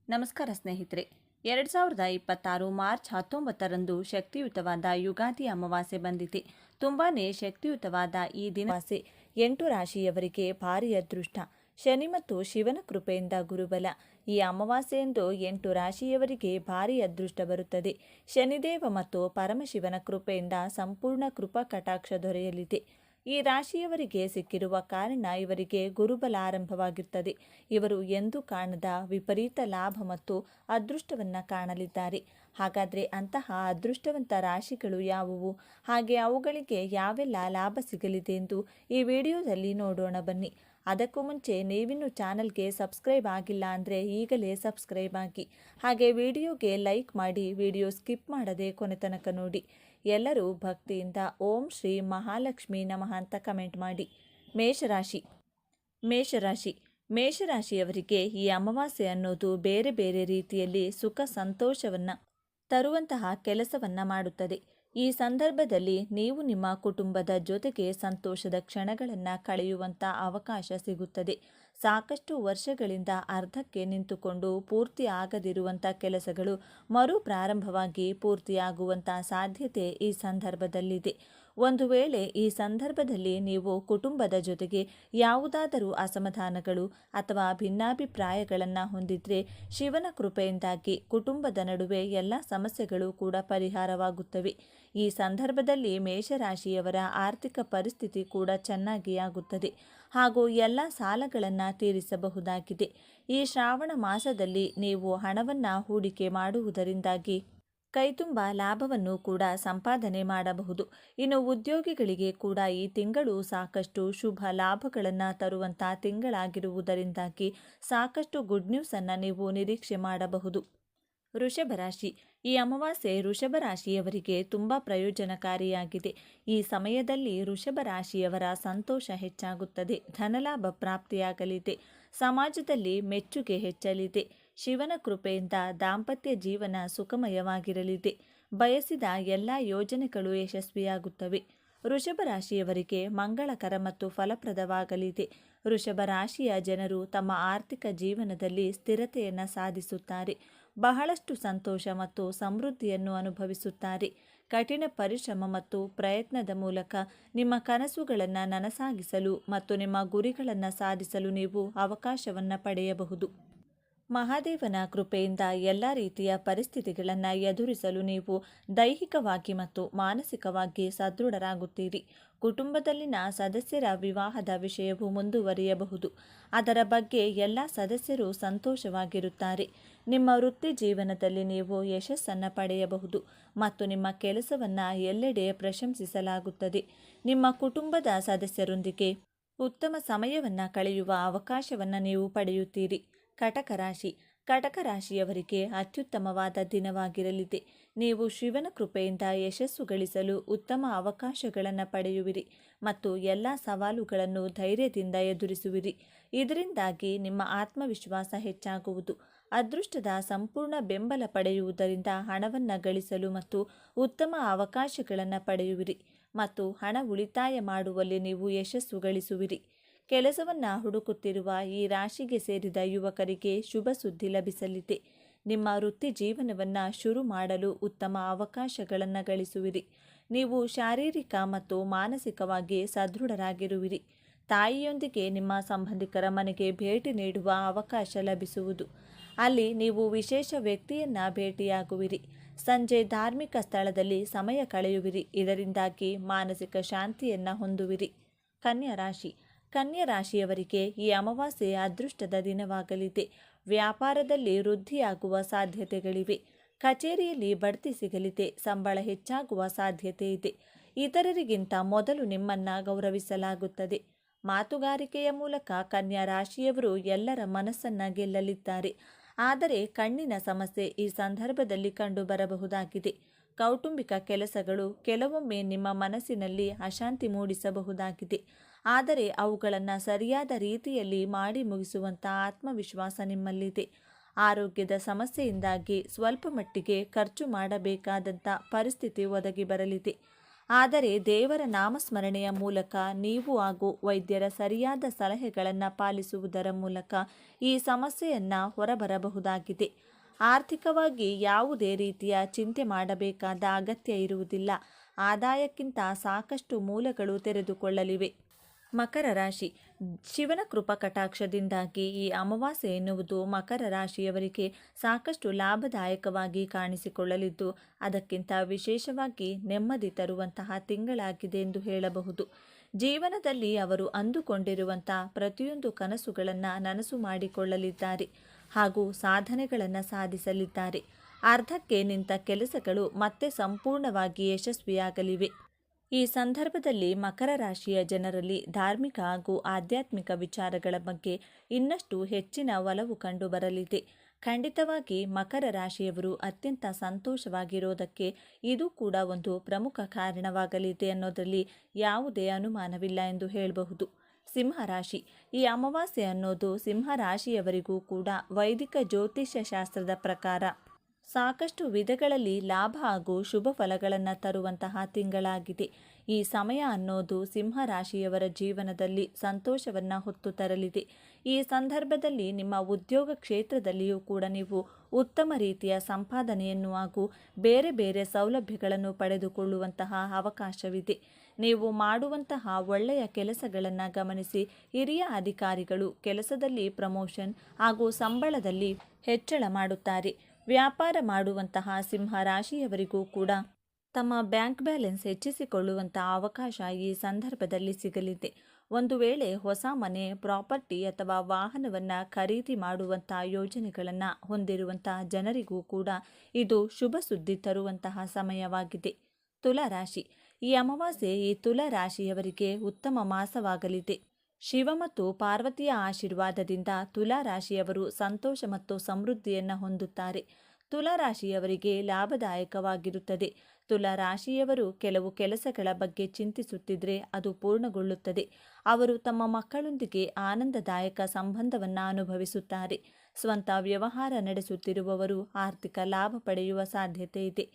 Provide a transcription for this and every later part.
ನಮಸ್ಕಾರ ಸ್ನೇಹಿತರೆ. 2026 ಮಾರ್ಚ್ 19ರಂದು ಶಕ್ತಿಯುತವಾದ ಯುಗಾದಿ ಅಮಾವಾಸ್ಯೆ ಬಂದಿದೆ. ತುಂಬಾನೇ ಶಕ್ತಿಯುತವಾದ ಈ ದಿನವಾಸೆ 8 ರಾಶಿಯವರಿಗೆ ಭಾರಿ ಅದೃಷ್ಟ. ಶನಿ ಮತ್ತು ಶಿವನ ಕೃಪೆಯಿಂದ ಗುರುಬಲ. ಈ ಅಮಾವಾಸ್ಯೆಯಂದು 8 ರಾಶಿಯವರಿಗೆ ಭಾರಿ ಅದೃಷ್ಟ ಬರುತ್ತದೆ. ಶನಿದೇವ ಮತ್ತು ಪರಮಶಿವನ ಕೃಪೆಯಿಂದ ಸಂಪೂರ್ಣ ಕೃಪಾ ಕಟಾಕ್ಷ ದೊರೆಯಲಿದೆ. ಈ ರಾಶಿಯವರಿಗೆ ಸಿಕ್ಕಿರುವ ಕಾರಣ ಇವರಿಗೆ ಗುರುಬಲ ಆರಂಭವಾಗಿರುತ್ತದೆ. ಇವರು ಎಂದೂ ಕಾಣದ ವಿಪರೀತ ಲಾಭ ಮತ್ತು ಅದೃಷ್ಟವನ್ನು ಕಾಣಲಿದ್ದಾರೆ. ಹಾಗಾದರೆ ಅಂತಹ ಅದೃಷ್ಟವಂತ ರಾಶಿಗಳು ಯಾವುವು, ಹಾಗೆ ಅವುಗಳಿಗೆ ಯಾವೆಲ್ಲ ಲಾಭ ಸಿಗಲಿದೆ ಎಂದು ಈ ವಿಡಿಯೋದಲ್ಲಿ ನೋಡೋಣ ಬನ್ನಿ. ಅದಕ್ಕೂ ಮುಂಚೆ ನೀವಿನ್ನೂ ಚಾನಲ್ಗೆ ಸಬ್ಸ್ಕ್ರೈಬ್ ಆಗಿಲ್ಲ ಅಂದರೆ ಈಗಲೇ ಸಬ್ಸ್ಕ್ರೈಬ್ ಆಗಿ, ಹಾಗೆ ವಿಡಿಯೋಗೆ ಲೈಕ್ ಮಾಡಿ, ವಿಡಿಯೋ ಸ್ಕಿಪ್ ಮಾಡದೆ ಕೊನೆ ತನಕ ನೋಡಿ. ಎಲ್ಲರೂ ಭಕ್ತಿಯಿಂದ ಓಂ ಶ್ರೀ ಮಹಾಲಕ್ಷ್ಮಿ ನಮಃ ಅಂತ ಕಮೆಂಟ್ ಮಾಡಿ. ಮೇಷರಾಶಿಯವರಿಗೆ ಈ ಅಮಾವಾಸ್ಯೆ ಅನ್ನೋದು ಬೇರೆ ಬೇರೆ ರೀತಿಯಲ್ಲಿ ಸುಖ ಸಂತೋಷವನ್ನು ತರುವಂತಹ ಕೆಲಸವನ್ನು ಮಾಡುತ್ತದೆ. ಈ ಸಂದರ್ಭದಲ್ಲಿ ನೀವು ನಿಮ್ಮ ಕುಟುಂಬದ ಜೊತೆಗೆ ಸಂತೋಷದ ಕ್ಷಣಗಳನ್ನು ಕಳೆಯುವಂಥ ಅವಕಾಶ ಸಿಗುತ್ತದೆ. ಸಾಕಷ್ಟು ವರ್ಷಗಳಿಂದ ಅರ್ಧಕ್ಕೆ ನಿಂತುಕೊಂಡು ಪೂರ್ತಿ ಆಗದಿರುವಂಥ ಕೆಲಸಗಳು ಮರು ಪ್ರಾರಂಭವಾಗಿ ಪೂರ್ತಿಯಾಗುವಂಥ ಸಾಧ್ಯತೆ ಈ ಸಂದರ್ಭದಲ್ಲಿದೆ. ಒಂದು ವೇಳೆ ಈ ಸಂದರ್ಭದಲ್ಲಿ ನೀವು ಕುಟುಂಬದ ಜೊತೆಗೆ ಯಾವುದಾದರೂ ಅಸಮಾಧಾನಗಳು ಅಥವಾ ಭಿನ್ನಾಭಿಪ್ರಾಯಗಳನ್ನು ಹೊಂದಿದ್ರೆ ಶಿವನ ಕೃಪೆಯಿಂದಾಗಿ ಕುಟುಂಬದ ನಡುವೆ ಎಲ್ಲ ಸಮಸ್ಯೆಗಳು ಕೂಡ ಪರಿಹಾರವಾಗುತ್ತವೆ. ಈ ಸಂದರ್ಭದಲ್ಲಿ ಮೇಷರಾಶಿಯವರ ಆರ್ಥಿಕ ಪರಿಸ್ಥಿತಿ ಕೂಡ ಚೆನ್ನಾಗಿ ಆಗುತ್ತದೆ ಹಾಗೂ ಎಲ್ಲ ಸಾಲಗಳನ್ನು ತೀರಿಸಬಹುದಾಗಿದೆ. ಈ ಶ್ರಾವಣ ಮಾಸದಲ್ಲಿ ನೀವು ಹಣವನ್ನು ಹೂಡಿಕೆ ಮಾಡುವುದರಿಂದಾಗಿ ಕೈತುಂಬ ಲಾಭವನ್ನು ಕೂಡ ಸಂಪಾದನೆ ಮಾಡಬಹುದು. ಇನ್ನು ಉದ್ಯೋಗಿಗಳಿಗೆ ಕೂಡ ಈ ತಿಂಗಳು ಸಾಕಷ್ಟು ಶುಭ ಲಾಭಗಳನ್ನು ತರುವಂಥ ತಿಂಗಳಾಗಿರುವುದರಿಂದಾಗಿ ಸಾಕಷ್ಟು ಗುಡ್ ನ್ಯೂಸನ್ನು ನೀವು ನಿರೀಕ್ಷೆ ಮಾಡಬಹುದು. ವೃಷಭ ರಾಶಿ. ಈ ಅಮಾವಾಸ್ಯೆ ವೃಷಭ ರಾಶಿಯವರಿಗೆ ತುಂಬ ಪ್ರಯೋಜನಕಾರಿಯಾಗಿದೆ. ಈ ಸಮಯದಲ್ಲಿ ವೃಷಭ ರಾಶಿಯವರ ಸಂತೋಷ ಹೆಚ್ಚಾಗುತ್ತದೆ, ಧನಲಾಭ ಪ್ರಾಪ್ತಿಯಾಗಲಿದೆ, ಸಮಾಜದಲ್ಲಿ ಮೆಚ್ಚುಗೆ ಹೆಚ್ಚಲಿದೆ. ಶಿವನ ಕೃಪೆಯಿಂದ ದಾಂಪತ್ಯ ಜೀವನ ಸುಖಮಯವಾಗಿರಲಿದೆ. ಬಯಸಿದ ಎಲ್ಲ ಯೋಜನೆಗಳು ಯಶಸ್ವಿಯಾಗುತ್ತವೆ. ವೃಷಭ ರಾಶಿಯವರಿಗೆ ಮಂಗಳಕರ ಮತ್ತು ಫಲಪ್ರದವಾಗಲಿದೆ. ವೃಷಭ ರಾಶಿಯ ಜನರು ತಮ್ಮ ಆರ್ಥಿಕ ಜೀವನದಲ್ಲಿ ಸ್ಥಿರತೆಯನ್ನು ಸಾಧಿಸುತ್ತಾರೆ. ಬಹಳಷ್ಟು ಸಂತೋಷ ಮತ್ತು ಸಮೃದ್ಧಿಯನ್ನು ಅನುಭವಿಸುತ್ತಾರೆ. ಕಠಿಣ ಪರಿಶ್ರಮ ಮತ್ತು ಪ್ರಯತ್ನದ ಮೂಲಕ ನಿಮ್ಮ ಕನಸುಗಳನ್ನು ನನಸಾಗಿಸಲು ಮತ್ತು ನಿಮ್ಮ ಗುರಿಗಳನ್ನು ಸಾಧಿಸಲು ನೀವು ಅವಕಾಶವನ್ನು ಪಡೆಯಬಹುದು. ಮಹಾದೇವನ ಕೃಪೆಯಿಂದ ಎಲ್ಲ ರೀತಿಯ ಪರಿಸ್ಥಿತಿಗಳನ್ನು ಎದುರಿಸಲು ನೀವು ದೈಹಿಕವಾಗಿ ಮತ್ತು ಮಾನಸಿಕವಾಗಿ ಸದೃಢರಾಗುತ್ತೀರಿ. ಕುಟುಂಬದಲ್ಲಿನ ಸದಸ್ಯರ ವಿವಾಹದ ವಿಷಯವು ಮುಂದುವರಿಯಬಹುದು. ಅದರ ಬಗ್ಗೆ ಎಲ್ಲ ಸದಸ್ಯರು ಸಂತೋಷವಾಗಿರುತ್ತಾರೆ. ನಿಮ್ಮ ವೃತ್ತಿ ಜೀವನದಲ್ಲಿ ನೀವು ಯಶಸ್ಸನ್ನು ಪಡೆಯಬಹುದು ಮತ್ತು ನಿಮ್ಮ ಕೆಲಸವನ್ನು ಎಲ್ಲೆಡೆ ಪ್ರಶಂಸಿಸಲಾಗುತ್ತದೆ. ನಿಮ್ಮ ಕುಟುಂಬದ ಸದಸ್ಯರೊಂದಿಗೆ ಉತ್ತಮ ಸಮಯವನ್ನು ಕಳೆಯುವ ಅವಕಾಶವನ್ನು ನೀವು ಪಡೆಯುತ್ತೀರಿ. ಕಟಕ ರಾಶಿಯವರಿಗೆ ಅತ್ಯುತ್ತಮವಾದ ದಿನವಾಗಿರಲಿದೆ. ನೀವು ಶಿವನ ಕೃಪೆಯಿಂದ ಯಶಸ್ಸು ಗಳಿಸಲು ಉತ್ತಮ ಅವಕಾಶಗಳನ್ನು ಪಡೆಯುವಿರಿ ಮತ್ತು ಎಲ್ಲ ಸವಾಲುಗಳನ್ನು ಧೈರ್ಯದಿಂದ ಎದುರಿಸುವಿರಿ. ಇದರಿಂದಾಗಿ ನಿಮ್ಮ ಆತ್ಮವಿಶ್ವಾಸ ಹೆಚ್ಚಾಗುವುದು. ಅದೃಷ್ಟದ ಸಂಪೂರ್ಣ ಬೆಂಬಲ ಪಡೆಯುವುದರಿಂದ ಹಣವನ್ನು ಗಳಿಸಲು ಮತ್ತು ಉತ್ತಮ ಅವಕಾಶಗಳನ್ನು ಪಡೆಯುವಿರಿ ಮತ್ತು ಹಣ ಉಳಿತಾಯ ಮಾಡುವಲ್ಲಿ ನೀವು ಯಶಸ್ಸು ಗಳಿಸುವಿರಿ. ಕೆಲಸವನ್ನು ಹುಡುಕುತ್ತಿರುವ ಈ ರಾಶಿಗೆ ಸೇರಿದ ಯುವಕರಿಗೆ ಶುಭ ಸುದ್ದಿ ಲಭಿಸಲಿದೆ. ನಿಮ್ಮ ವೃತ್ತಿ ಜೀವನವನ್ನು ಶುರು ಮಾಡಲು ಉತ್ತಮ ಅವಕಾಶಗಳನ್ನು ಗಳಿಸುವಿರಿ. ನೀವು ಶಾರೀರಿಕ ಮತ್ತು ಮಾನಸಿಕವಾಗಿ ಸದೃಢರಾಗಿರುವಿರಿ. ತಾಯಿಯೊಂದಿಗೆ ನಿಮ್ಮ ಸಂಬಂಧಿಕರ ಮನೆಗೆ ಭೇಟಿ ನೀಡುವ ಅವಕಾಶ ಲಭಿಸುವುದು. ಅಲ್ಲಿ ನೀವು ವಿಶೇಷ ವ್ಯಕ್ತಿಯನ್ನು ಭೇಟಿಯಾಗುವಿರಿ. ಸಂಜೆ ಧಾರ್ಮಿಕ ಸ್ಥಳದಲ್ಲಿ ಸಮಯ ಕಳೆಯುವಿರಿ. ಇದರಿಂದಾಗಿ ಮಾನಸಿಕ ಶಾಂತಿಯನ್ನು ಹೊಂದುವಿರಿ. ಕನ್ಯಾ ರಾಶಿಯವರಿಗೆ ಈ ಅಮಾವಾಸ್ಯೆ ಅದೃಷ್ಟದ ದಿನವಾಗಲಿದೆ. ವ್ಯಾಪಾರದಲ್ಲಿ ವೃದ್ಧಿಯಾಗುವ ಸಾಧ್ಯತೆಗಳಿವೆ. ಕಚೇರಿಯಲ್ಲಿ ಬಡ್ತಿ ಸಿಗಲಿದೆ. ಸಂಬಳ ಹೆಚ್ಚಾಗುವ ಸಾಧ್ಯತೆ ಇದೆ. ಇತರರಿಗಿಂತ ಮೊದಲು ನಿಮ್ಮನ್ನು ಗೌರವಿಸಲಾಗುತ್ತದೆ. ಮಾತುಗಾರಿಕೆಯ ಮೂಲಕ ಕನ್ಯಾ ರಾಶಿಯವರು ಎಲ್ಲರ ಮನಸ್ಸನ್ನು ಗೆಲ್ಲಲಿದ್ದಾರೆ. ಆದರೆ ಕಣ್ಣಿನ ಸಮಸ್ಯೆ ಈ ಸಂದರ್ಭದಲ್ಲಿ ಕಂಡುಬರಬಹುದಾಗಿದೆ. ಕೌಟುಂಬಿಕ ಕೆಲಸಗಳು ಕೆಲವೊಮ್ಮೆ ನಿಮ್ಮ ಮನಸ್ಸಿನಲ್ಲಿ ಅಶಾಂತಿ ಮೂಡಿಸಬಹುದಾಗಿದೆ. ಆದರೆ ಅವುಗಳನ್ನು ಸರಿಯಾದ ರೀತಿಯಲ್ಲಿ ಮಾಡಿ ಮುಗಿಸುವಂಥ ಆತ್ಮವಿಶ್ವಾಸ ನಿಮ್ಮಲ್ಲಿದೆ. ಆರೋಗ್ಯದ ಸಮಸ್ಯೆಯಿಂದಾಗಿ ಸ್ವಲ್ಪ ಮಟ್ಟಿಗೆ ಖರ್ಚು ಮಾಡಬೇಕಾದಂಥ ಪರಿಸ್ಥಿತಿ ಒದಗಿ ಬರಲಿದೆ. ಆದರೆ ದೇವರ ನಾಮಸ್ಮರಣೆಯ ಮೂಲಕ ನೀವು ಹಾಗೂ ವೈದ್ಯರ ಸರಿಯಾದ ಸಲಹೆಗಳನ್ನು ಪಾಲಿಸುವುದರ ಮೂಲಕ ಈ ಸಮಸ್ಯೆಯನ್ನು ಹೊರಬರಬಹುದಾಗಿದೆ. ಆರ್ಥಿಕವಾಗಿ ಯಾವುದೇ ರೀತಿಯ ಚಿಂತೆ ಮಾಡಬೇಕಾದ ಅಗತ್ಯ ಇರುವುದಿಲ್ಲ. ಆದಾಯಕ್ಕಿಂತ ಸಾಕಷ್ಟು ಮೂಲಗಳು ತೆರೆದುಕೊಳ್ಳಲಿವೆ. ಮಕರ ರಾಶಿ. ಶಿವನ ಕೃಪಾ ಕಟಾಕ್ಷದಿಂದಾಗಿ ಈ ಅಮಾವಾಸ್ಯೆ ಎನ್ನುವುದು ಮಕರ ರಾಶಿಯವರಿಗೆ ಸಾಕಷ್ಟು ಲಾಭದಾಯಕವಾಗಿ ಕಾಣಿಸಿಕೊಳ್ಳಲಿದ್ದು, ಅದಕ್ಕಿಂತ ವಿಶೇಷವಾಗಿ ನೆಮ್ಮದಿ ತರುವಂತಹ ತಿಂಗಳಾಗಿದೆ ಎಂದು ಹೇಳಬಹುದು. ಜೀವನದಲ್ಲಿ ಅವರು ಅಂದುಕೊಂಡಿರುವಂಥ ಪ್ರತಿಯೊಂದು ಕನಸುಗಳನ್ನು ನನಸು ಮಾಡಿಕೊಳ್ಳಲಿದ್ದಾರೆ ಹಾಗೂ ಸಾಧನೆಗಳನ್ನು ಸಾಧಿಸಲಿದ್ದಾರೆ. ಅರ್ಧಕ್ಕೆ ನಿಂತ ಕೆಲಸಗಳು ಮತ್ತೆ ಸಂಪೂರ್ಣವಾಗಿ ಯಶಸ್ವಿಯಾಗಲಿವೆ. ಈ ಸಂದರ್ಭದಲ್ಲಿ ಮಕರ ರಾಶಿಯ ಜನರಲ್ಲಿ ಧಾರ್ಮಿಕ ಹಾಗೂ ಆಧ್ಯಾತ್ಮಿಕ ವಿಚಾರಗಳ ಬಗ್ಗೆ ಇನ್ನಷ್ಟು ಹೆಚ್ಚಿನ ಒಲವು ಕಂಡುಬರಲಿದೆ. ಖಂಡಿತವಾಗಿ ಮಕರ ರಾಶಿಯವರು ಅತ್ಯಂತ ಸಂತೋಷವಾಗಿರೋದಕ್ಕೆ ಇದು ಕೂಡ ಒಂದು ಪ್ರಮುಖ ಕಾರಣವಾಗಲಿದೆ ಅನ್ನೋದರಲ್ಲಿ ಯಾವುದೇ ಅನುಮಾನವಿಲ್ಲ ಎಂದು ಹೇಳಬಹುದು. ಸಿಂಹರಾಶಿ. ಈ ಅಮಾವಾಸ್ಯೆ ಅನ್ನೋದು ಸಿಂಹರಾಶಿಯವರಿಗೂ ಕೂಡ ವೈದಿಕ ಜ್ಯೋತಿಷ್ಯ ಶಾಸ್ತ್ರದ ಪ್ರಕಾರ ಸಾಕಷ್ಟು ವಿಧಗಳಲ್ಲಿ ಲಾಭ ಹಾಗೂ ಶುಭ ಫಲಗಳನ್ನು ತರುವಂತಹ ತಿಂಗಳಾಗಿದೆ. ಈ ಸಮಯ ಅನ್ನೋದು ಸಿಂಹರಾಶಿಯವರ ಜೀವನದಲ್ಲಿ ಸಂತೋಷವನ್ನು ಹೊತ್ತು ತರಲಿದೆ. ಈ ಸಂದರ್ಭದಲ್ಲಿ ನಿಮ್ಮ ಉದ್ಯೋಗ ಕ್ಷೇತ್ರದಲ್ಲಿಯೂ ಕೂಡ ನೀವು ಉತ್ತಮ ರೀತಿಯ ಸಂಪಾದನೆಯನ್ನು ಹಾಗೂ ಬೇರೆ ಬೇರೆ ಸೌಲಭ್ಯಗಳನ್ನು ಪಡೆದುಕೊಳ್ಳುವಂತಹ ಅವಕಾಶವಿದೆ. ನೀವು ಮಾಡುವಂತಹ ಒಳ್ಳೆಯ ಕೆಲಸಗಳನ್ನು ಗಮನಿಸಿ ಹಿರಿಯ ಅಧಿಕಾರಿಗಳು ಕೆಲಸದಲ್ಲಿ ಪ್ರಮೋಷನ್ ಹಾಗೂ ಸಂಬಳದಲ್ಲಿ ಹೆಚ್ಚಳ ಮಾಡುತ್ತಾರೆ. ವ್ಯಾಪಾರ ಮಾಡುವಂತಹ ಸಿಂಹ ರಾಶಿಯವರಿಗೂ ಕೂಡ ತಮ್ಮ ಬ್ಯಾಂಕ್ ಬ್ಯಾಲೆನ್ಸ್ ಹೆಚ್ಚಿಸಿಕೊಳ್ಳುವಂತಹ ಅವಕಾಶ ಈ ಸಂದರ್ಭದಲ್ಲಿ ಸಿಗಲಿದೆ. ಒಂದು ವೇಳೆ ಹೊಸ ಮನೆ, ಪ್ರಾಪರ್ಟಿ ಅಥವಾ ವಾಹನವನ್ನು ಖರೀದಿ ಮಾಡುವಂತಹ ಯೋಜನೆಗಳನ್ನು ಹೊಂದಿರುವಂತಹ ಜನರಿಗೂ ಕೂಡ ಇದು ಶುಭ ಸುದ್ದಿ ತರುವಂತಹ ಸಮಯವಾಗಿದೆ. ತುಲಾರಾಶಿ. ಈ ಅಮಾವಾಸ್ಯೆ ಈ ತುಲಾರಾಶಿಯವರಿಗೆ ಉತ್ತಮ ಮಾಸವಾಗಲಿದೆ. ಶಿವ ಮತ್ತು ಪಾರ್ವತಿಯ ಆಶೀರ್ವಾದದಿಂದ ತುಲಾರಾಶಿಯವರು ಸಂತೋಷ ಮತ್ತು ಸಮೃದ್ಧಿಯನ್ನು ಹೊಂದುತ್ತಾರೆ. ತುಲಾರಾಶಿಯವರಿಗೆ ಲಾಭದಾಯಕವಾಗಿರುತ್ತದೆ. ತುಲಾರಾಶಿಯವರು ಕೆಲವು ಕೆಲಸಗಳ ಬಗ್ಗೆ ಚಿಂತಿಸುತ್ತಿದ್ದರೆ ಅದು ಪೂರ್ಣಗೊಳ್ಳುತ್ತದೆ. ಅವರು ತಮ್ಮ ಮಕ್ಕಳೊಂದಿಗೆ ಆನಂದದಾಯಕ ಸಂಬಂಧವನ್ನು ಅನುಭವಿಸುತ್ತಾರೆ. ಸ್ವಂತ ವ್ಯವಹಾರ ನಡೆಸುತ್ತಿರುವವರು ಆರ್ಥಿಕ ಲಾಭ ಪಡೆಯುವ ಸಾಧ್ಯತೆ ಇದೆ.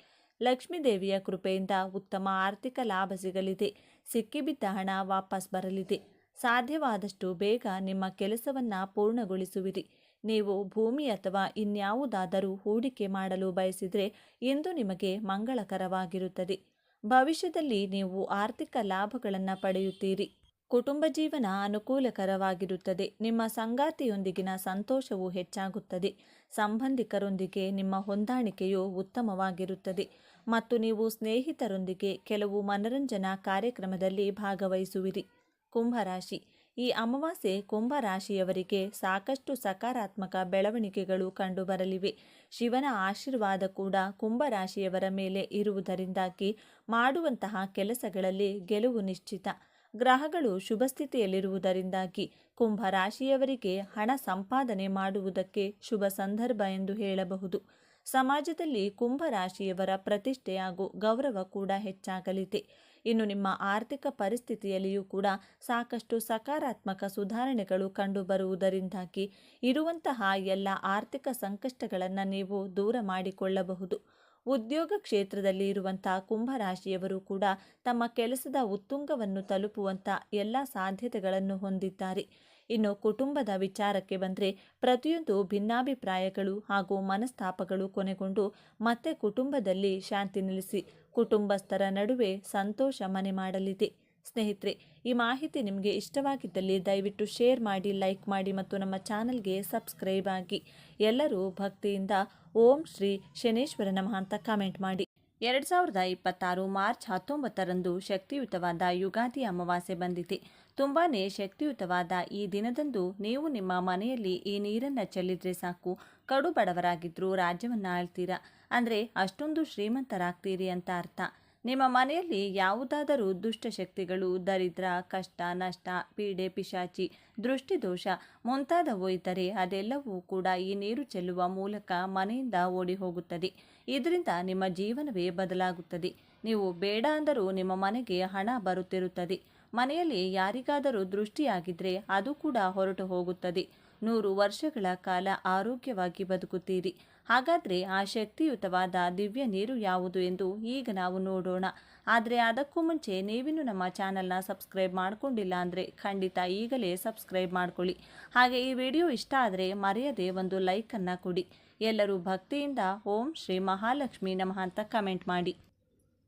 ಲಕ್ಷ್ಮೀದೇವಿಯ ಕೃಪೆಯಿಂದ ಉತ್ತಮ ಆರ್ಥಿಕ ಲಾಭ ಸಿಗಲಿದೆ. ಸಿಕ್ಕಿಬಿದ್ದ ಹಣ ವಾಪಸ್ ಬರಲಿದೆ. ಸಾಧ್ಯವಾದಷ್ಟು ಬೇಗ ನಿಮ್ಮ ಕೆಲಸವನ್ನು ಪೂರ್ಣಗೊಳಿಸುವಿರಿ. ನೀವು ಭೂಮಿ ಅಥವಾ ಇನ್ಯಾವುದಾದರೂ ಹೂಡಿಕೆ ಮಾಡಲು ಬಯಸಿದರೆ ಇಂದು ನಿಮಗೆ ಮಂಗಳಕರವಾಗಿರುತ್ತದೆ. ಭವಿಷ್ಯದಲ್ಲಿ ನೀವು ಆರ್ಥಿಕ ಲಾಭಗಳನ್ನು ಪಡೆಯುತ್ತೀರಿ. ಕುಟುಂಬ ಜೀವನ ಅನುಕೂಲಕರವಾಗಿರುತ್ತದೆ. ನಿಮ್ಮ ಸಂಗಾತಿಯೊಂದಿಗಿನ ಸಂತೋಷವು ಹೆಚ್ಚಾಗುತ್ತದೆ. ಸಂಬಂಧಿಕರೊಂದಿಗೆ ನಿಮ್ಮ ಹೊಂದಾಣಿಕೆಯು ಉತ್ತಮವಾಗಿರುತ್ತದೆ ಮತ್ತು ನೀವು ಸ್ನೇಹಿತರೊಂದಿಗೆ ಕೆಲವು ಮನರಂಜನಾ ಕಾರ್ಯಕ್ರಮದಲ್ಲಿ ಭಾಗವಹಿಸುವಿರಿ. ಕುಂಭರಾಶಿ. ಈ ಅಮಾವಾಸ್ಯೆ ಕುಂಭರಾಶಿಯವರಿಗೆ ಸಾಕಷ್ಟು ಸಕಾರಾತ್ಮಕ ಬೆಳವಣಿಗೆಗಳು ಕಂಡುಬರಲಿವೆ. ಶಿವನ ಆಶೀರ್ವಾದ ಕೂಡ ಕುಂಭರಾಶಿಯವರ ಮೇಲೆ ಇರುವುದರಿಂದಾಗಿ ಮಾಡುವಂತಹ ಕೆಲಸಗಳಲ್ಲಿ ಗೆಲುವು ನಿಶ್ಚಿತ. ಗ್ರಹಗಳು ಶುಭ ಸ್ಥಿತಿಯಲ್ಲಿರುವುದರಿಂದಾಗಿ ಕುಂಭರಾಶಿಯವರಿಗೆ ಹಣ ಸಂಪಾದನೆ ಮಾಡುವುದಕ್ಕೆ ಶುಭ ಸಂದರ್ಭ ಎಂದು ಹೇಳಬಹುದು. ಸಮಾಜದಲ್ಲಿ ಕುಂಭರಾಶಿಯವರ ಪ್ರತಿಷ್ಠೆ ಹಾಗೂ ಗೌರವ ಕೂಡ ಹೆಚ್ಚಾಗಲಿದೆ. ಇನ್ನು ನಿಮ್ಮ ಆರ್ಥಿಕ ಪರಿಸ್ಥಿತಿಯಲ್ಲಿಯೂ ಕೂಡ ಸಾಕಷ್ಟು ಸಕಾರಾತ್ಮಕ ಸುಧಾರಣೆಗಳು ಕಂಡುಬರುವುದರಿಂದಾಗಿ ಇರುವಂತಹ ಎಲ್ಲ ಆರ್ಥಿಕ ಸಂಕಷ್ಟಗಳನ್ನು ನೀವು ದೂರ ಮಾಡಿಕೊಳ್ಳಬಹುದು. ಉದ್ಯೋಗ ಕ್ಷೇತ್ರದಲ್ಲಿ ಇರುವಂತಹ ಕುಂಭರಾಶಿಯವರು ಕೂಡ ತಮ್ಮ ಕೆಲಸದ ಉತ್ತುಂಗವನ್ನು ತಲುಪುವಂಥ ಎಲ್ಲ ಸಾಧ್ಯತೆಗಳನ್ನು ಹೊಂದಿದ್ದಾರೆ. ಇನ್ನು ಕುಟುಂಬದ ವಿಚಾರಕ್ಕೆ ಬಂದರೆ ಪ್ರತಿಯೊಂದು ಭಿನ್ನಾಭಿಪ್ರಾಯಗಳು ಹಾಗೂ ಮನಸ್ತಾಪಗಳು ಕೊನೆಗೊಂಡು ಮತ್ತೆ ಕುಟುಂಬದಲ್ಲಿ ಶಾಂತಿ ನೆಲೆಸಿ ಕುಟುಂಬಸ್ಥರ ನಡುವೆ ಸಂತೋಷ ಮನೆ ಮಾಡಲಿದೆ. ಸ್ನೇಹಿತರೆ, ಈ ಮಾಹಿತಿ ನಿಮಗೆ ಇಷ್ಟವಾಗಿದ್ದಲ್ಲಿ ದಯವಿಟ್ಟು ಶೇರ್ ಮಾಡಿ, ಲೈಕ್ ಮಾಡಿ ಮತ್ತು ನಮ್ಮ ಚಾನಲ್ಗೆ ಸಬ್ಸ್ಕ್ರೈಬ್ ಆಗಿ. ಎಲ್ಲರೂ ಭಕ್ತಿಯಿಂದ ಓಂ ಶ್ರೀ ಶನೇಶ್ವರ ನಮಃ ಅಂತ ಕಾಮೆಂಟ್ ಮಾಡಿ. 2026 ಮಾರ್ಚ್ 19ರಂದು ಶಕ್ತಿಯುತವಾದ ಯುಗಾದಿ ಅಮಾವಾಸ್ಯೆ ಬಂದಿದೆ. ತುಂಬಾ ಶಕ್ತಿಯುತವಾದ ಈ ದಿನದಂದು ನೀವು ನಿಮ್ಮ ಮನೆಯಲ್ಲಿ ಈ ನೀರನ್ನು ಚೆಲ್ಲಿದ್ರೆ ಸಾಕು, ಕಡು ಬಡವರಾಗಿದ್ದರೂ ರಾಜ್ಯವನ್ನು ಆಳ್ತೀರಾ, ಅಂದರೆ ಅಷ್ಟೊಂದು ಶ್ರೀಮಂತರಾಗ್ತೀರಿ ಅಂತ ಅರ್ಥ. ನಿಮ್ಮ ಮನೆಯಲ್ಲಿ ಯಾವುದಾದರೂ ದುಷ್ಟಶಕ್ತಿಗಳು, ದರಿದ್ರ, ಕಷ್ಟ, ನಷ್ಟ, ಪೀಡೆ, ಪಿಶಾಚಿ, ದೃಷ್ಟಿದೋಷ ಮುಂತಾದವು ಇದ್ದರೆ ಅದೆಲ್ಲವೂ ಕೂಡ ಈ ನೀರು ಚೆಲ್ಲುವ ಮೂಲಕ ಮನೆಯಿಂದ ಓಡಿ ಹೋಗುತ್ತದೆ. ಇದರಿಂದ ನಿಮ್ಮ ಜೀವನವೇ ಬದಲಾಗುತ್ತದೆ. ನೀವು ಬೇಡ ಅಂದರೂ ನಿಮ್ಮ ಮನೆಗೆ ಹಣ ಬರುತ್ತಿರುತ್ತದೆ. ಮನೆಯಲ್ಲಿ ಯಾರಿಗಾದರೂ ದೃಷ್ಟಿಯಾಗಿದ್ದರೆ ಅದು ಕೂಡ ಹೊರಟು ಹೋಗುತ್ತದೆ. 100 ವರ್ಷಗಳ ಕಾಲ ಆರೋಗ್ಯವಾಗಿ ಬದುಕುತ್ತೀರಿ. ಹಾಗಾದರೆ ಆ ಶಕ್ತಿಯುತವಾದ ದಿವ್ಯ ನೀರು ಯಾವುದು ಎಂದು ಈಗ ನಾವು ನೋಡೋಣ. ಆದರೆ ಅದಕ್ಕೂ ಮುಂಚೆ ನೀವಿನ್ನೂ ನಮ್ಮ ಚಾನಲ್ನ ಸಬ್ಸ್ಕ್ರೈಬ್ ಮಾಡ್ಕೊಂಡಿಲ್ಲ ಅಂದರೆ ಖಂಡಿತ ಈಗಲೇ ಸಬ್ಸ್ಕ್ರೈಬ್ ಮಾಡ್ಕೊಳ್ಳಿ. ಹಾಗೆ ಈ ವಿಡಿಯೋ ಇಷ್ಟ ಆದರೆ ಮರೆಯದೆ ಒಂದು ಲೈಕನ್ನು ಕೊಡಿ. ಎಲ್ಲರೂ ಭಕ್ತಿಯಿಂದ ಓಂ ಶ್ರೀ ಮಹಾಲಕ್ಷ್ಮಿ ನಮಃ ಅಂತ ಕಮೆಂಟ್ ಮಾಡಿ.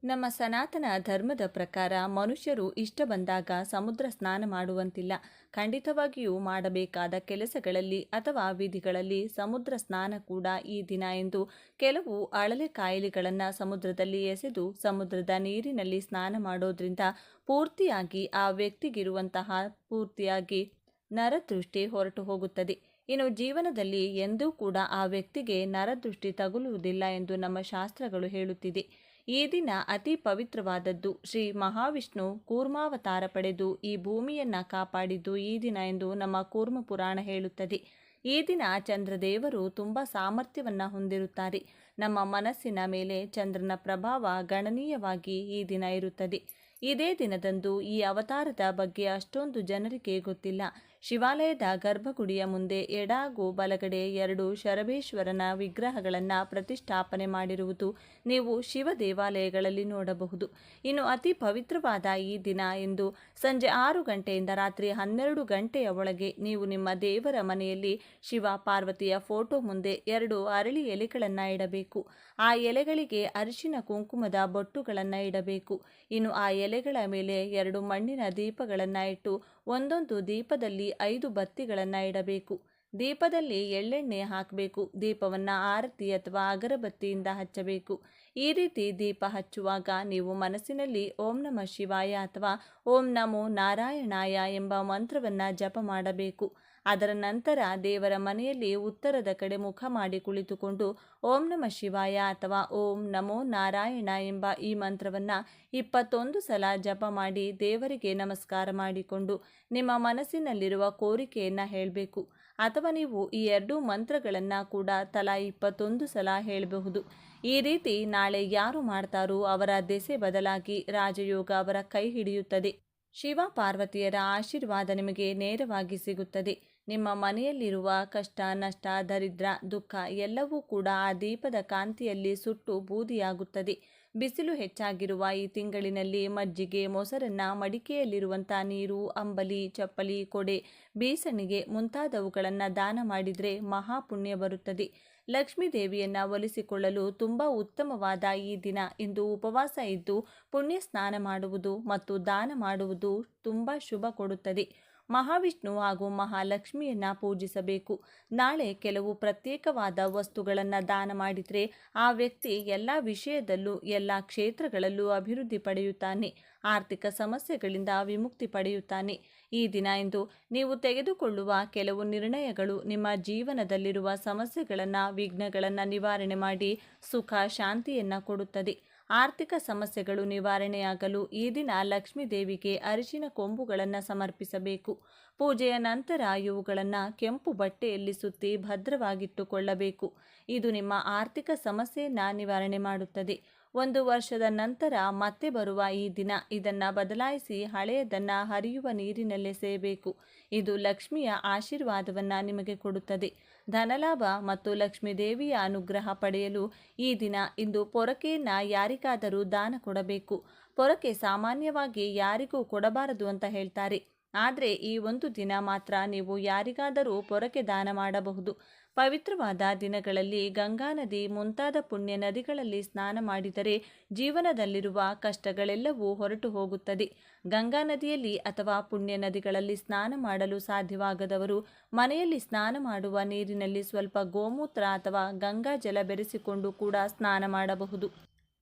ನಮ್ಮ ಸನಾತನ ಧರ್ಮದ ಪ್ರಕಾರ ಮನುಷ್ಯರು ಇಷ್ಟ ಬಂದಾಗ ಸಮುದ್ರ ಸ್ನಾನ ಮಾಡುವಂತಿಲ್ಲ. ಖಂಡಿತವಾಗಿಯೂ ಮಾಡಬೇಕಾದ ಕೆಲಸಗಳಲ್ಲಿ ಅಥವಾ ವಿಧಿಗಳಲ್ಲಿ ಸಮುದ್ರ ಸ್ನಾನ ಕೂಡ ಈ ದಿನ ಎಂದು ಕೆಲವು ಅಳಲೆ ಕಾಯಿಲೆಗಳನ್ನು ಸಮುದ್ರದಲ್ಲಿ ಎಸೆದು ಸಮುದ್ರದ ನೀರಿನಲ್ಲಿ ಸ್ನಾನ ಮಾಡೋದ್ರಿಂದ ಪೂರ್ತಿಯಾಗಿ ಆ ವ್ಯಕ್ತಿಗಿರುವಂತಹ ಪೂರ್ತಿಯಾಗಿ ನರದೃಷ್ಟಿ ಹೊರಟು ಹೋಗುತ್ತದೆ. ಇನ್ನು ಜೀವನದಲ್ಲಿ ಎಂದೂ ಕೂಡ ಆ ವ್ಯಕ್ತಿಗೆ ನರದೃಷ್ಟಿ ತಗುಲುವುದಿಲ್ಲ ಎಂದು ನಮ್ಮ ಶಾಸ್ತ್ರಗಳು ಹೇಳುತ್ತಿದೆ. ಈ ದಿನ ಅತಿ ಪವಿತ್ರವಾದದ್ದು. ಶ್ರೀ ಮಹಾವಿಷ್ಣು ಕೂರ್ಮಾವತಾರ ಪಡೆದು ಈ ಭೂಮಿಯನ್ನು ಕಾಪಾಡಿದ್ದು ಈ ದಿನ ಎಂದು ನಮ್ಮ ಕೂರ್ಮ ಪುರಾಣ ಹೇಳುತ್ತದೆ. ಈ ದಿನ ಚಂದ್ರದೇವರು ತುಂಬ ಸಾಮರ್ಥ್ಯವನ್ನು ಹೊಂದಿರುತ್ತಾರೆ. ನಮ್ಮ ಮನಸ್ಸಿನ ಮೇಲೆ ಚಂದ್ರನ ಪ್ರಭಾವ ಗಣನೀಯವಾಗಿ ಈ ದಿನ ಇರುತ್ತದೆ. ಇದೇ ದಿನದಂದು ಈ ಅವತಾರದ ಬಗ್ಗೆ ಅಷ್ಟೊಂದು ಜನರಿಗೆ ಗೊತ್ತಿಲ್ಲ. ಶಿವಾಲಯದ ಗರ್ಭಗುಡಿಯ ಮುಂದೆ ಎಡ ಹಾಗೂ ಬಲಗಡೆ 2 ಶರಭೇಶ್ವರನ ವಿಗ್ರಹಗಳನ್ನು ಪ್ರತಿಷ್ಠಾಪನೆ ಮಾಡಿರುವುದು ನೀವು ಶಿವ ದೇವಾಲಯಗಳಲ್ಲಿ ನೋಡಬಹುದು. ಇನ್ನು ಅತಿ ಪವಿತ್ರವಾದ ಈ ದಿನ ಎಂದು ಸಂಜೆ 6 ಗಂಟೆಯಿಂದ ರಾತ್ರಿ 12 ಗಂಟೆಯ ಒಳಗೆ ನೀವು ನಿಮ್ಮ ದೇವರ ಮನೆಯಲ್ಲಿ ಶಿವ ಪಾರ್ವತಿಯ ಫೋಟೋ ಮುಂದೆ 2 ಅರಳಿ ಎಲೆಗಳನ್ನು ಇಡಬೇಕು. ಆ ಎಲೆಗಳಿಗೆ ಅರಿಶಿನ ಕುಂಕುಮದ ಬೊಟ್ಟುಗಳನ್ನು ಇಡಬೇಕು. ಇನ್ನು ಆ ಎಲೆಗಳ ಮೇಲೆ 2 ಮಣ್ಣಿನ ದೀಪಗಳನ್ನು ಇಟ್ಟು ಒಂದೊಂದು ದೀಪದಲ್ಲಿ 5 ಬತ್ತಿಗಳನ್ನು ಇಡಬೇಕು. ದೀಪದಲ್ಲಿ ಎಳ್ಳೆಣ್ಣೆ ಹಾಕಬೇಕು. ದೀಪವನ್ನು ಆರತಿ ಅಥವಾ ಅಗರಬತ್ತಿಯಿಂದ ಹಚ್ಚಬೇಕು. ಈ ರೀತಿ ದೀಪ ಹಚ್ಚುವಾಗ ನೀವು ಮನಸ್ಸಿನಲ್ಲಿ ಓಂ ನಮಃ ಶಿವಾಯ ಅಥವಾ ಓಂ ನಮೋ ನಾರಾಯಣಾಯ ಎಂಬ ಮಂತ್ರವನ್ನು ಜಪ ಮಾಡಬೇಕು. ಅದರ ನಂತರ ದೇವರ ಮನೆಯಲ್ಲಿ ಉತ್ತರದ ಕಡೆ ಮುಖ ಮಾಡಿ ಕುಳಿತುಕೊಂಡು ಓಂ ನಮಃ ಶಿವಾಯ ಅಥವಾ ಓಂ ನಮೋ ನಾರಾಯಣ ಎಂಬ ಈ ಮಂತ್ರವನ್ನು 21 ಸಲ ಜಪ ಮಾಡಿ ದೇವರಿಗೆ ನಮಸ್ಕಾರ ಮಾಡಿಕೊಂಡು ನಿಮ್ಮ ಮನಸ್ಸಿನಲ್ಲಿರುವ ಕೋರಿಕೆಯನ್ನು ಹೇಳಬೇಕು. ಅಥವಾ ನೀವು ಈ 2 ಮಂತ್ರಗಳನ್ನು ಕೂಡ ತಲಾ 21 ಸಲ ಹೇಳಬಹುದು. ಈ ರೀತಿ ನಾಳೆ ಯಾರು ಮಾಡ್ತಾರೋ ಅವರ ದೆಸೆ ಬದಲಾಗಿ ರಾಜಯೋಗ ಅವರ ಕೈ ಹಿಡಿಯುತ್ತದೆ. ಶಿವ ಪಾರ್ವತಿಯರ ಆಶೀರ್ವಾದ ನಿಮಗೆ ನೇರವಾಗಿ ಸಿಗುತ್ತದೆ. ನಿಮ್ಮ ಮನೆಯಲ್ಲಿರುವ ಕಷ್ಟ, ನಷ್ಟ, ದರಿದ್ರ, ದುಃಖ ಎಲ್ಲವೂ ಕೂಡ ಆ ದೀಪದ ಕಾಂತಿಯಲ್ಲಿ ಸುಟ್ಟು ಬೂದಿಯಾಗುತ್ತದೆ. ಬಿಸಿಲು ಹೆಚ್ಚಾಗಿರುವ ಈ ತಿಂಗಳಿನಲ್ಲಿ ಮಜ್ಜಿಗೆ, ಮೊಸರನ್ನ, ಮಡಿಕೆಯಲ್ಲಿರುವಂಥ ನೀರು, ಅಂಬಲಿ, ಚಪ್ಪಲಿ, ಕೊಡೆ, ಬೀಸಣಿಗೆ ಮುಂತಾದವುಗಳನ್ನು ದಾನ ಮಾಡಿದರೆ ಮಹಾಪುಣ್ಯ ಬರುತ್ತದೆ. ಲಕ್ಷ್ಮೀ ದೇವಿಯನ್ನು ಒಲಿಸಿಕೊಳ್ಳಲು ತುಂಬ ಉತ್ತಮವಾದ ಈ ದಿನ ಇಂದು ಉಪವಾಸ ಇದ್ದು ಪುಣ್ಯ ಸ್ನಾನ ಮಾಡುವುದು ಮತ್ತು ದಾನ ಮಾಡುವುದು ತುಂಬ ಶುಭ ಕೊಡುತ್ತದೆ. ಮಹಾವಿಷ್ಣು ಹಾಗೂ ಮಹಾಲಕ್ಷ್ಮಿಯನ್ನು ಪೂಜಿಸಬೇಕು. ನಾಳೆ ಕೆಲವು ಪ್ರತ್ಯೇಕವಾದ ವಸ್ತುಗಳನ್ನು ದಾನ ಮಾಡಿದರೆ ಆ ವ್ಯಕ್ತಿ ಎಲ್ಲ ವಿಷಯದಲ್ಲೂ ಎಲ್ಲ ಕ್ಷೇತ್ರಗಳಲ್ಲೂ ಅಭಿವೃದ್ಧಿ ಪಡೆಯುತ್ತಾನೆ. ಆರ್ಥಿಕ ಸಮಸ್ಯೆಗಳಿಂದ ವಿಮುಕ್ತಿ ಪಡೆಯುತ್ತಾನೆ. ಈ ದಿನ ಇಂದು ನೀವು ತೆಗೆದುಕೊಳ್ಳುವ ಕೆಲವು ನಿರ್ಣಯಗಳು ನಿಮ್ಮ ಜೀವನದಲ್ಲಿರುವ ಸಮಸ್ಯೆಗಳನ್ನು, ವಿಘ್ನಗಳನ್ನು ನಿವಾರಣೆ ಮಾಡಿ ಸುಖ ಶಾಂತಿಯನ್ನು ಕೊಡುತ್ತದೆ. ಆರ್ಥಿಕ ಸಮಸ್ಯೆಗಳು ನಿವಾರಣೆಯಾಗಲು ಈ ದಿನ ಲಕ್ಷ್ಮೀ ದೇವಿಗೆ ಅರಿಶಿನ ಕೊಂಬುಗಳನ್ನು ಸಮರ್ಪಿಸಬೇಕು. ಪೂಜೆಯ ನಂತರ ಇವುಗಳನ್ನು ಕೆಂಪು ಬಟ್ಟೆಯಲ್ಲಿ ಸುತ್ತಿ ಭದ್ರವಾಗಿಟ್ಟುಕೊಳ್ಳಬೇಕು. ಇದು ನಿಮ್ಮ ಆರ್ಥಿಕ ಸಮಸ್ಯೆಯನ್ನು ನಿವಾರಣೆ ಮಾಡುತ್ತದೆ. 1 ವರ್ಷದ ನಂತರ ಮತ್ತೆ ಬರುವ ಈ ದಿನ ಇದನ್ನು ಬದಲಾಯಿಸಿ ಹಳೆಯದನ್ನು ಹರಿಯುವ ನೀರಿನಲ್ಲೆಸೆಯಬೇಕು. ಇದು ಲಕ್ಷ್ಮಿಯ ಆಶೀರ್ವಾದವನ್ನು ನಿಮಗೆ ಕೊಡುತ್ತದೆ. ಧನಲಾಭ ಮತ್ತು ಲಕ್ಷ್ಮೀ ದೇವಿಯ ಅನುಗ್ರಹ ಪಡೆಯಲು ಈ ದಿನ ಇಂದು ಪೊರಕೆಯನ್ನು ಯಾರಿಗಾದರೂ ದಾನ ಕೊಡಬೇಕು. ಪೊರಕೆ ಸಾಮಾನ್ಯವಾಗಿ ಯಾರಿಗೂ ಕೊಡಬಾರದು ಅಂತ ಹೇಳ್ತಾರೆ. ಆದರೆ ಈ ಒಂದು ದಿನ ಮಾತ್ರ ನೀವು ಯಾರಿಗಾದರೂ ಪೊರಕೆ ದಾನ ಮಾಡಬಹುದು. ಪವಿತ್ರವಾದ ದಿನಗಳಲ್ಲಿ ಗಂಗಾ ನದಿ ಮುಂತಾದ ಪುಣ್ಯ ನದಿಗಳಲ್ಲಿ ಸ್ನಾನ ಮಾಡಿದರೆ ಜೀವನದಲ್ಲಿರುವ ಕಷ್ಟಗಳೆಲ್ಲವೂ ಹೊರಟು ಹೋಗುತ್ತದೆ. ಗಂಗಾ ನದಿಯಲ್ಲಿ ಅಥವಾ ಪುಣ್ಯ ನದಿಗಳಲ್ಲಿ ಸ್ನಾನ ಮಾಡಲು ಸಾಧ್ಯವಾಗದವರು ಮನೆಯಲ್ಲಿ ಸ್ನಾನ ಮಾಡುವ ನೀರಿನಲ್ಲಿ ಸ್ವಲ್ಪ ಗೋಮೂತ್ರ ಅಥವಾ ಗಂಗಾ ಜಲ ಬೆರೆಸಿಕೊಂಡು ಕೂಡ ಸ್ನಾನ ಮಾಡಬಹುದು.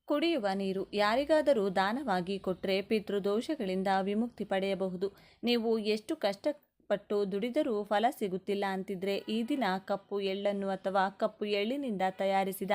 ಕುಡಿಯುವ ನೀರು ಯಾರಿಗಾದರೂ ದಾನವಾಗಿ ಕೊಟ್ಟರೆ ಪಿತೃದೋಷಗಳಿಂದ ವಿಮುಕ್ತಿ ಪಡೆಯಬಹುದು. ನೀವು ಎಷ್ಟು ಕಷ್ಟಪಟ್ಟು ದುಡಿದರೂ ಫಲ ಸಿಗುತ್ತಿಲ್ಲ ಅಂತಿದ್ರೆ ಈ ದಿನ ಕಪ್ಪು ಎಳ್ಳನ್ನು ಅಥವಾ ಕಪ್ಪು ಎಳ್ಳಿನಿಂದ ತಯಾರಿಸಿದ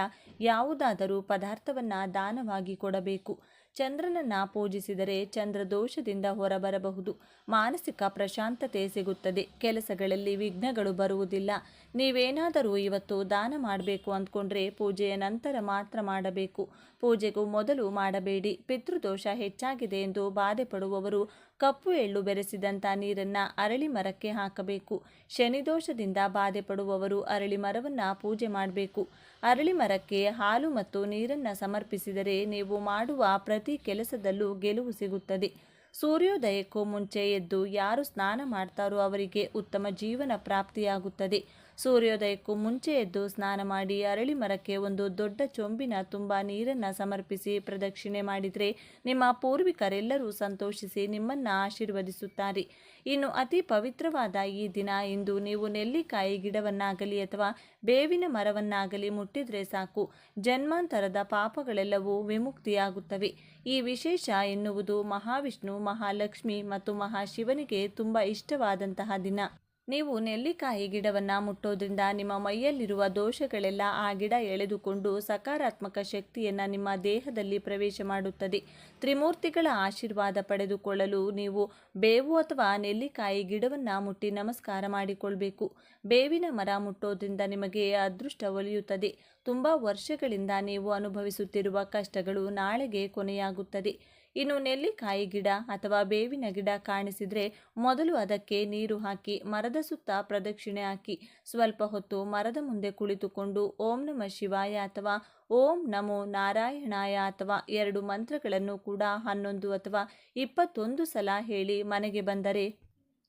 ಯಾವುದಾದರೂ ಪದಾರ್ಥವನ್ನು ದಾನವಾಗಿ ಕೊಡಬೇಕು. ಚಂದ್ರನನ್ನು ಪೂಜಿಸಿದರೆ ಚಂದ್ರ ದೋಷದಿಂದ ಹೊರಬರಬಹುದು. ಮಾನಸಿಕ ಪ್ರಶಾಂತತೆ ಸಿಗುತ್ತದೆ. ಕೆಲಸಗಳಲ್ಲಿ ವಿಘ್ನಗಳು ಬರುವುದಿಲ್ಲ. ನೀವೇನಾದರೂ ಇವತ್ತು ದಾನ ಮಾಡಬೇಕು ಅಂದ್ಕೊಂಡ್ರೆ ಪೂಜೆಯ ನಂತರ ಮಾತ್ರ ಮಾಡಬೇಕು. ಪೂಜೆಗೂ ಮೊದಲು ಮಾಡಬೇಡಿ. ಪಿತೃದೋಷ ಹೆಚ್ಚಾಗಿದೆ ಎಂದು ಬಾಧೆ ಪಡುವವರು ಕಪ್ಪು ಎಳ್ಳು ಬೆರೆಸಿದಂಥ ನೀರನ್ನು ಅರಳಿ ಮರಕ್ಕೆ ಹಾಕಬೇಕು. ಶನಿದೋಷದಿಂದ ಬಾಧೆ ಪಡುವವರು ಅರಳಿ ಮರವನ್ನು ಪೂಜೆ ಮಾಡಬೇಕು. ಅರಳಿ ಮರಕ್ಕೆ ಹಾಲು ಮತ್ತು ನೀರನ್ನು ಸಮರ್ಪಿಸಿದರೆ ನೀವು ಮಾಡುವ ಪ್ರತಿ ಕೆಲಸದಲ್ಲೂ ಗೆಲುವು ಸಿಗುತ್ತದೆ. ಸೂರ್ಯೋದಯಕ್ಕೂ ಮುಂಚೆ ಎದ್ದು ಯಾರು ಸ್ನಾನ ಮಾಡ್ತಾರೋ ಅವರಿಗೆ ಉತ್ತಮ ಜೀವನ ಪ್ರಾಪ್ತಿಯಾಗುತ್ತದೆ. ಸೂರ್ಯೋದಯಕ್ಕೂ ಮುಂಚೆ ಎದ್ದು ಸ್ನಾನ ಮಾಡಿ ಅರಳಿ ಮರಕ್ಕೆ ಒಂದು ದೊಡ್ಡ ಚೊಂಬಿನ ತುಂಬ ನೀರನ್ನು ಸಮರ್ಪಿಸಿ ಪ್ರದಕ್ಷಿಣೆ ಮಾಡಿದರೆ ನಿಮ್ಮ ಪೂರ್ವಿಕರೆಲ್ಲರೂ ಸಂತೋಷಿಸಿ ನಿಮ್ಮನ್ನು ಆಶೀರ್ವದಿಸುತ್ತಾರೆ. ಇನ್ನು ಅತಿ ಪವಿತ್ರವಾದ ಈ ದಿನ ಇಂದು ನೀವು ನೆಲ್ಲಿಕಾಯಿ ಗಿಡವನ್ನಾಗಲಿ ಅಥವಾ ಬೇವಿನ ಮರವನ್ನಾಗಲಿ ಮುಟ್ಟಿದರೆ ಸಾಕು, ಜನ್ಮಾಂತರದ ಪಾಪಗಳೆಲ್ಲವೂ ವಿಮುಕ್ತಿಯಾಗುತ್ತವೆ. ಈ ವಿಶೇಷ ಎನ್ನುವುದು ಮಹಾವಿಷ್ಣು, ಮಹಾಲಕ್ಷ್ಮಿ ಮತ್ತು ಮಹಾಶಿವನಿಗೆ ತುಂಬ ಇಷ್ಟವಾದಂತಹ ದಿನ. ನೀವು ನೆಲ್ಲಿಕಾಯಿ ಗಿಡವನ್ನು ಮುಟ್ಟೋದ್ರಿಂದ ನಿಮ್ಮ ಮೈಯಲ್ಲಿರುವ ದೋಷಗಳೆಲ್ಲ ಆ ಗಿಡ ಎಳೆದುಕೊಂಡು ಸಕಾರಾತ್ಮಕ ಶಕ್ತಿಯನ್ನು ನಿಮ್ಮ ದೇಹದಲ್ಲಿ ಪ್ರವೇಶ ಮಾಡುತ್ತದೆ. ತ್ರಿಮೂರ್ತಿಗಳ ಆಶೀರ್ವಾದ ಪಡೆದುಕೊಳ್ಳಲು ನೀವು ಬೇವು ಅಥವಾ ನೆಲ್ಲಿಕಾಯಿ ಗಿಡವನ್ನು ಮುಟ್ಟಿ ನಮಸ್ಕಾರ ಮಾಡಿಕೊಳ್ಬೇಕು. ಬೇವಿನ ಮರ ಮುಟ್ಟೋದ್ರಿಂದ ನಿಮಗೆ ಅದೃಷ್ಟ ಒಲಿಯುತ್ತದೆ. ತುಂಬ ವರ್ಷಗಳಿಂದ ನೀವು ಅನುಭವಿಸುತ್ತಿರುವ ಕಷ್ಟಗಳು ನಾಳೆಗೆ ಕೊನೆಯಾಗುತ್ತದೆ. ಇನ್ನು ನೆಲ್ಲಿಕಾಯಿ ಗಿಡ ಅಥವಾ ಬೇವಿನ ಗಿಡ ಕಾಣಿಸಿದರೆ ಮೊದಲು ಅದಕ್ಕೆ ನೀರು ಹಾಕಿ ಮರದ ಸುತ್ತ ಪ್ರದಕ್ಷಿಣೆ ಹಾಕಿ ಸ್ವಲ್ಪ ಹೊತ್ತು ಮರದ ಮುಂದೆ ಕುಳಿತುಕೊಂಡು ಓಂ ನಮಃ ಶಿವಾಯ ಅಥವಾ ಓಂ ನಮೋ ನಾರಾಯಣಾಯ ಅಥವಾ 2 ಮಂತ್ರಗಳನ್ನು ಕೂಡ 11 ಅಥವಾ 21 ಸಲ ಹೇಳಿ ಮನೆಗೆ ಬಂದರೆ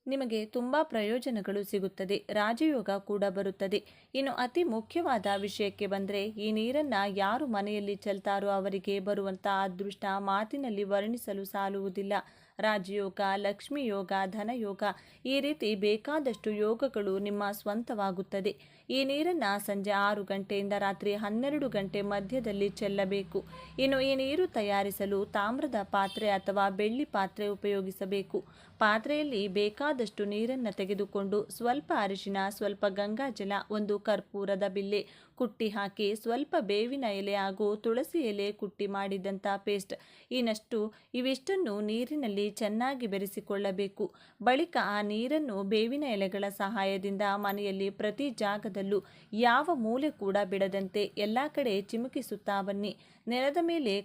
ನಿಮಗೆ ತುಂಬ ಪ್ರಯೋಜನಗಳು ಸಿಗುತ್ತದೆ. ರಾಜಯೋಗ ಕೂಡ ಬರುತ್ತದೆ. ಇನ್ನು ಅತಿ ಮುಖ್ಯವಾದ ವಿಷಯಕ್ಕೆ ಬಂದರೆ ಈ ನೀರನ್ನು ಯಾರು ಮನೆಯಲ್ಲಿ ಚೆಲ್ತಾರೋ ಅವರಿಗೆ ಬರುವಂಥ ಅದೃಷ್ಟ ಮಾತಿನಲ್ಲಿ ವರ್ಣಿಸಲು ಸಾಲುವುದಿಲ್ಲ. ರಾಜಯೋಗ, ಲಕ್ಷ್ಮಿ ಯೋಗ, ಧನಯೋಗ, ಈ ರೀತಿ ಬೇಕಾದಷ್ಟು ಯೋಗಗಳು ನಿಮ್ಮ ಸ್ವಂತವಾಗುತ್ತದೆ. ಈ ನೀರನ್ನು ಸಂಜೆ 6 ಗಂಟೆಯಿಂದ ರಾತ್ರಿ 12 ಗಂಟೆ ಮಧ್ಯದಲ್ಲಿ ಚೆಲ್ಲಬೇಕು. ಇನ್ನು ಈ ನೀರು ತಯಾರಿಸಲು ತಾಮ್ರದ ಪಾತ್ರೆ ಅಥವಾ ಬೆಳ್ಳಿ ಪಾತ್ರೆ ಉಪಯೋಗಿಸಬೇಕು. ಪಾತ್ರೆಯಲ್ಲಿ ಬೇಕಾದಷ್ಟು ನೀರನ್ನು ತೆಗೆದುಕೊಂಡು ಸ್ವಲ್ಪ ಅರಿಶಿನ, ಸ್ವಲ್ಪ ಗಂಗಾಜಲ, ಒಂದು ಕರ್ಪೂರದ ಬಿಲ್ಲೆ ಕುಟ್ಟಿ ಹಾಕಿ ಸ್ವಲ್ಪ ಬೇವಿನ ಎಲೆ ಹಾಗೂ ತುಳಸಿ ಎಲೆ ಕುಟ್ಟಿ ಮಾಡಿದಂಥ ಪೇಸ್ಟ್ ಇವಿಷ್ಟನ್ನು ನೀರಿನಲ್ಲಿ ಚೆನ್ನಾಗಿ ಬೆರೆಸಿಕೊಳ್ಳಬೇಕು. ಬಳಿಕ ಆ ನೀರನ್ನು ಬೇವಿನ ಎಲೆಗಳ ಸಹಾಯದಿಂದ ಮನೆಯಲ್ಲಿ ಪ್ರತಿ ಜಾಗದಲ್ಲೂ ಯಾವ ಮೂಲೆ ಕೂಡ ಬಿಡದಂತೆ ಎಲ್ಲ ಕಡೆ ಚಿಮುಕಿಸುತ್ತಾ ಬನ್ನಿ. ನೆಲದ ಮೇಲೆ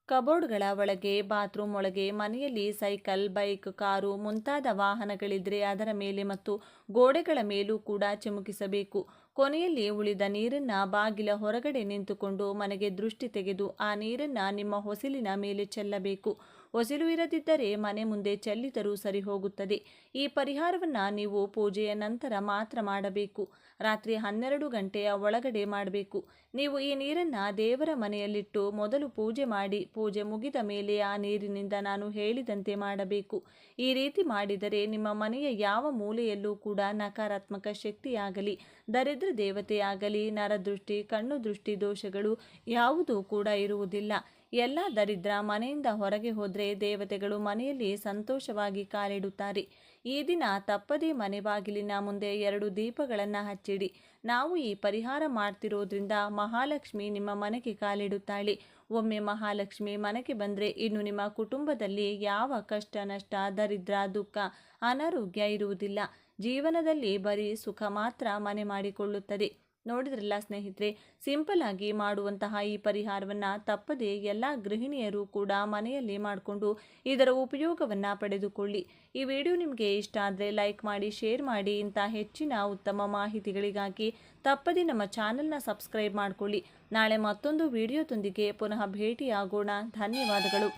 ಕಬೋರ್ಡ್ಗಳ ಒಳಗೆ, ಬಾತ್ರೂಮ್ ಒಳಗೆ, ಮನೆಯಲ್ಲಿ ಸೈಕಲ್, ಬೈಕ್, ಕಾರು ಮುಂತಾದ ವಾಹನಗಳಿದ್ರೆ ಅದರ ಮೇಲೆ ಮತ್ತು ಗೋಡೆಗಳ ಮೇಲೂ ಕೂಡ ಚಿಮುಕಿಸಬೇಕು. ಕೊನೆಯಲ್ಲಿ ಉಳಿದ ನೀರನ್ನು ಬಾಗಿಲ ಹೊರಗಡೆ ನಿಂತುಕೊಂಡು ಮನೆಗೆ ದೃಷ್ಟಿ ತೆಗೆದು ಆ ನೀರನ್ನು ನಿಮ್ಮ ಹೊಸಿಲಿನ ಮೇಲೆ ಚೆಲ್ಲಬೇಕು. ಹೊಸಿಲು ಇರದಿದ್ದರೆ ಮನೆ ಮುಂದೆ ಚೆಲ್ಲಿದರೂ ಸರಿ ಹೋಗುತ್ತದೆ. ಈ ಪರಿಹಾರವನ್ನು ನೀವು ಪೂಜೆಯ ನಂತರ ಮಾತ್ರ ಮಾಡಬೇಕು. ರಾತ್ರಿ 12 ಗಂಟೆಯ ಒಳಗಡೆ ಮಾಡಬೇಕು. ನೀವು ಈ ನೀರನ್ನು ದೇವರ ಮನೆಯಲ್ಲಿಟ್ಟು ಮೊದಲು ಪೂಜೆ ಮಾಡಿ ಪೂಜೆ ಮುಗಿದ ಮೇಲೆ ಆ ನೀರಿನಿಂದ ನಾನು ಹೇಳಿದಂತೆ ಮಾಡಬೇಕು. ಈ ರೀತಿ ಮಾಡಿದರೆ ನಿಮ್ಮ ಮನೆಯ ಯಾವ ಮೂಲೆಯಲ್ಲೂ ಕೂಡ ನಕಾರಾತ್ಮಕ ಶಕ್ತಿಯಾಗಲಿ, ದರಿದ್ರ ದೇವತೆಯಾಗಲಿ, ನರದೃಷ್ಟಿ, ಕಣ್ಣು ದೃಷ್ಟಿ ದೋಷಗಳು ಯಾವುದೂ ಕೂಡ ಇರುವುದಿಲ್ಲ. ಎಲ್ಲ ದರಿದ್ರ ಮನೆಯಿಂದ ಹೊರಗೆ ಹೋದರೆ ದೇವತೆಗಳು ಮನೆಯಲ್ಲಿ ಸಂತೋಷವಾಗಿ ಕಾಲಿಡುತ್ತಾರೆ. ಈ ದಿನ ತಪ್ಪದೇ ಮನೆ ಬಾಗಿಲಿನ ಮುಂದೆ 2 ದೀಪಗಳನ್ನು ಹಚ್ಚಿಡಿ. ನಾವು ಈ ಪರಿಹಾರ ಮಾಡ್ತಿರೋದ್ರಿಂದ ಮಹಾಲಕ್ಷ್ಮಿ ನಿಮ್ಮ ಮನೆಗೆ ಕಾಲಿಡುತ್ತಾಳೆ. ಒಮ್ಮೆ ಮಹಾಲಕ್ಷ್ಮಿ ಮನೆಗೆ ಬಂದರೆ ಇನ್ನು ನಿಮ್ಮ ಕುಟುಂಬದಲ್ಲಿ ಯಾವ ಕಷ್ಟ, ನಷ್ಟ, ದರಿದ್ರ, ದುಃಖ, ಅನಾರೋಗ್ಯ ಇರುವುದಿಲ್ಲ. ಜೀವನದಲ್ಲಿ ಬರೀ ಸುಖ ಮಾತ್ರ ಮನೆ ಮಾಡಿಕೊಳ್ಳುತ್ತದೆ. ನೋಡಿದ್ರಲ್ಲ ಸ್ನೇಹಿತರೆ, ಸಿಂಪಲ್ ಆಗಿ ಮಾಡುವಂತಹ ಈ ಪರಿಹಾರವನ್ನು ತಪ್ಪದೆ ಎಲ್ಲ ಗೃಹಿಣಿಯರು ಕೂಡ ಮನೆಯಲ್ಲಿ ಮಾಡಿಕೊಂಡು ಇದರ ಉಪಯೋಗವನ್ನು ಪಡೆದುಕೊಳ್ಳಿ. ಈ ವಿಡಿಯೋ ನಿಮಗೆ ಇಷ್ಟ ಆದರೆ ಲೈಕ್ ಮಾಡಿ, ಶೇರ್ ಮಾಡಿ. ಇಂಥ ಹೆಚ್ಚಿನ ಉತ್ತಮ ಮಾಹಿತಿಗಳಿಗಾಗಿ ತಪ್ಪದೆ ನಮ್ಮ ಚಾನಲ್ನ ಸಬ್ಸ್ಕ್ರೈಬ್ ಮಾಡಿಕೊಳ್ಳಿ. ನಾಳೆ ಮತ್ತೊಂದು ವಿಡಿಯೋದೊಂದಿಗೆ ಪುನಃ ಭೇಟಿಯಾಗೋಣ. ಧನ್ಯವಾದಗಳು.